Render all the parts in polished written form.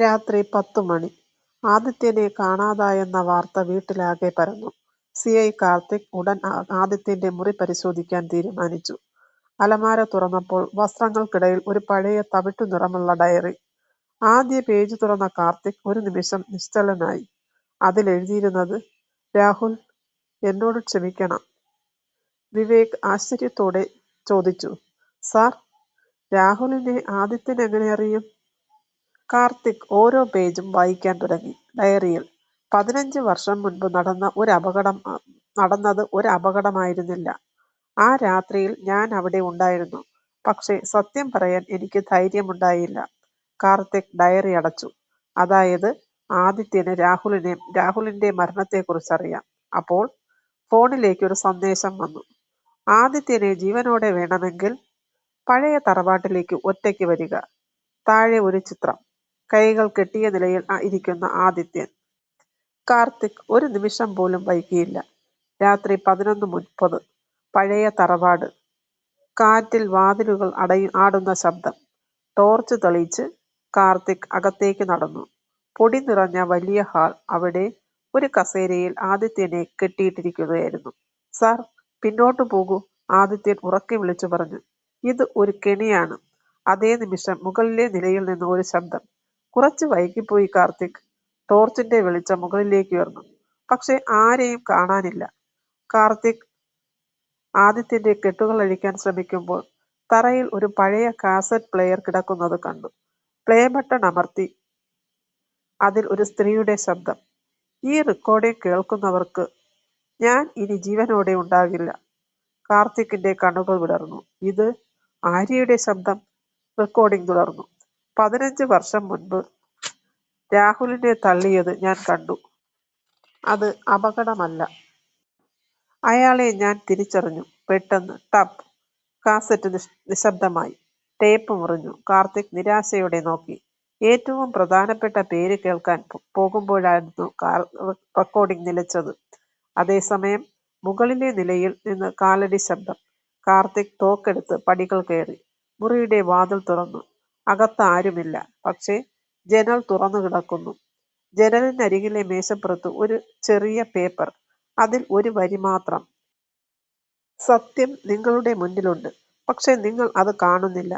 രാത്രി 10 മണി. ആദിത്യനെ കാണാതായെന്ന വാർത്ത വീട്ടിലാകെ പരന്നു. സി.ഐ. കാർത്തിക് ഉടൻ ആദിത്യന്റെ മുറി പരിശോധിക്കാൻ തീരുമാനിച്ചു. അലമാര തുറന്നപ്പോൾ വസ്ത്രങ്ങൾക്കിടയിൽ ഒരു പഴയ തവിട്ടു നിറമുള്ള ഡയറി. ആദ്യ പേജ് തുറന്ന കാർത്തിക് ഒരു നിമിഷം നിശ്ചലനായി. അതിലെഴുതിയിരുന്നത്, രാഹുൽ, എന്നോട് ക്ഷമിക്കണം. വിവേക് ആശ്ചര്യത്തോടെ ചോദിച്ചു, സാർ, രാഹുലിനെ ആദിത്യൻ എങ്ങനെ അറിയും? കാർത്തിക് ഓരോ പേജും വായിക്കാൻ തുടങ്ങി. ഡയറിയിൽ 15 വർഷം മുൻപ് നടന്നത് ഒരു അപകടമായിരുന്നില്ല. ആ രാത്രിയിൽ ഞാൻ അവിടെ ഉണ്ടായിരുന്നു. പക്ഷേ സത്യം പറയാൻ എനിക്ക് ധൈര്യമുണ്ടായില്ല. കാർത്തിക് ഡയറി അടച്ചു. അതായത് ആദിത്യന് രാഹുലിന്റെ മരണത്തെക്കുറിച്ചറിയാം. അപ്പോൾ ഫോണിലേക്ക് ഒരു സന്ദേശം വന്നു. ആദിത്യനെ ജീവനോടെ വേണമെങ്കിൽ പഴയ തറവാട്ടിലേക്ക് ഒറ്റയ്ക്ക് വരിക. താഴെ ഒരു ചിത്രം. കൈകൾ കെട്ടിയ നിലയിൽ ഇരിക്കുന്ന ആദിത്യൻ. കാർത്തിക് ഒരു നിമിഷം പോലും വൈകിയില്ല. രാത്രി 11:30. പഴയ തറവാട്. കാറ്റിൽ വാതിലുകൾ ആടുന്ന ശബ്ദം. ടോർച്ച് തെളിയിച്ച് കാർത്തിക് അകത്തേക്ക് നടന്നു. പൊടി നിറഞ്ഞ വലിയ ഹാൾ. അവിടെ ഒരു കസേരയിൽ ആദിത്യനെ കെട്ടിയിട്ടിരിക്കുകയായിരുന്നു. സാർ, പിന്നോട്ടു പോകൂ, ആദിത്യൻ ഉറക്കെ വിളിച്ചു പറഞ്ഞു. ഇത് ഒരു കെണിയാണ്. അതേ നിമിഷം മുകളിലെ നിലയിൽ നിന്ന് ഒരു ശബ്ദം. കുറച്ച് വൈകിപ്പോയി കാർത്തിക്. ടോർച്ചിന്റെ വെളിച്ചം മുകളിലേക്ക് ഉയർന്നു. പക്ഷെ ആരെയും കാണാനില്ല. കാർത്തിക് ആദിത്യന്റെ കെട്ടുകൾ അഴിക്കാൻ ശ്രമിക്കുമ്പോൾ തറയിൽ ഒരു പഴയ കാസറ്റ് പ്ലെയർ കിടക്കുന്നത് കണ്ടു. പ്ലേ ബട്ടൺ അമർത്തി. അതിൽ ഒരു സ്ത്രീയുടെ ശബ്ദം. ഈ റെക്കോർഡിംഗ് കേൾക്കുന്നവർക്ക് ഞാൻ ഇനി ജീവനോടെ ഉണ്ടാകില്ല. കാർത്തിക്കിന്റെ കണ്ണുകൾ വിടർന്നു. ഇത് ആര്യയുടെ ശബ്ദം. റെക്കോർഡിംഗ് തുടർന്നു. 15 വർഷം മുൻപ് രാഹുലിനെ തള്ളിയത് ഞാൻ കണ്ടു. അത് അപകടമല്ല. അയാളെ ഞാൻ തിരിച്ചറിഞ്ഞു. പെട്ടെന്ന് ടപ്പ്. കാസറ്റ് നിശബ്ദമായി. ടേപ്പ് മുറിഞ്ഞു. കാർത്തിക് നിരാശയോടെ നോക്കി. ഏറ്റവും പ്രധാനപ്പെട്ട പേര് കേൾക്കാൻ പോകുമ്പോഴായിരുന്നു റെക്കോർഡിംഗ് നിലച്ചത്. അതേസമയം മുകളിലെ നിലയിൽ നിന്ന് കാലടി ശബ്ദം. കാർത്തിക് തോക്കെടുത്ത് പടികൾ കയറി. മുറിയുടെ വാതിൽ തുറന്നു. അകത്ത് ആരുമില്ല. പക്ഷേ ജനൽ തുറന്നു കിടക്കുന്നു. ജനലിനരികിലെ മേശപ്പുറത്ത് ഒരു ചെറിയ പേപ്പർ. അതിൽ ഒരു വരി മാത്രം. സത്യം നിങ്ങളുടെ മുന്നിലുണ്ട്, പക്ഷെ നിങ്ങൾ അത് കാണുന്നില്ല.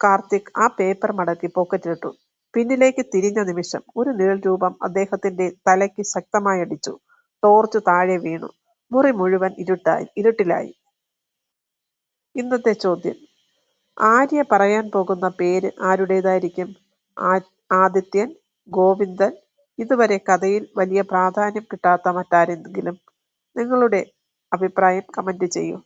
കാർത്തിക് ആ പേപ്പർ മടക്കി പോക്കറ്റിലിട്ടു. പിന്നിലേക്ക് തിരിഞ്ഞ നിമിഷം ഒരു നിഴൽ രൂപം അദ്ദേഹത്തിന്റെ തലയ്ക്ക് ശക്തമായി അടിച്ചു. ടോർച്ച് താഴെ വീണു. മുറി മുഴുവൻ ഇരുട്ടിലായി. ഇന്നത്തെ ചോദ്യം: ആര്യ പറയാൻ പോകുന്ന പേര് ആരുടേതായിരിക്കും? ആദിത്യൻ, ഗോവിന്ദൻ, ഇതുവരെ കഥയിൽ വലിയ പ്രാധാന്യം കിട്ടാത്ത മറ്റാരെങ്കിലും? നിങ്ങളുടെ അഭിപ്രായം കമന്റ് ചെയ്യൂ.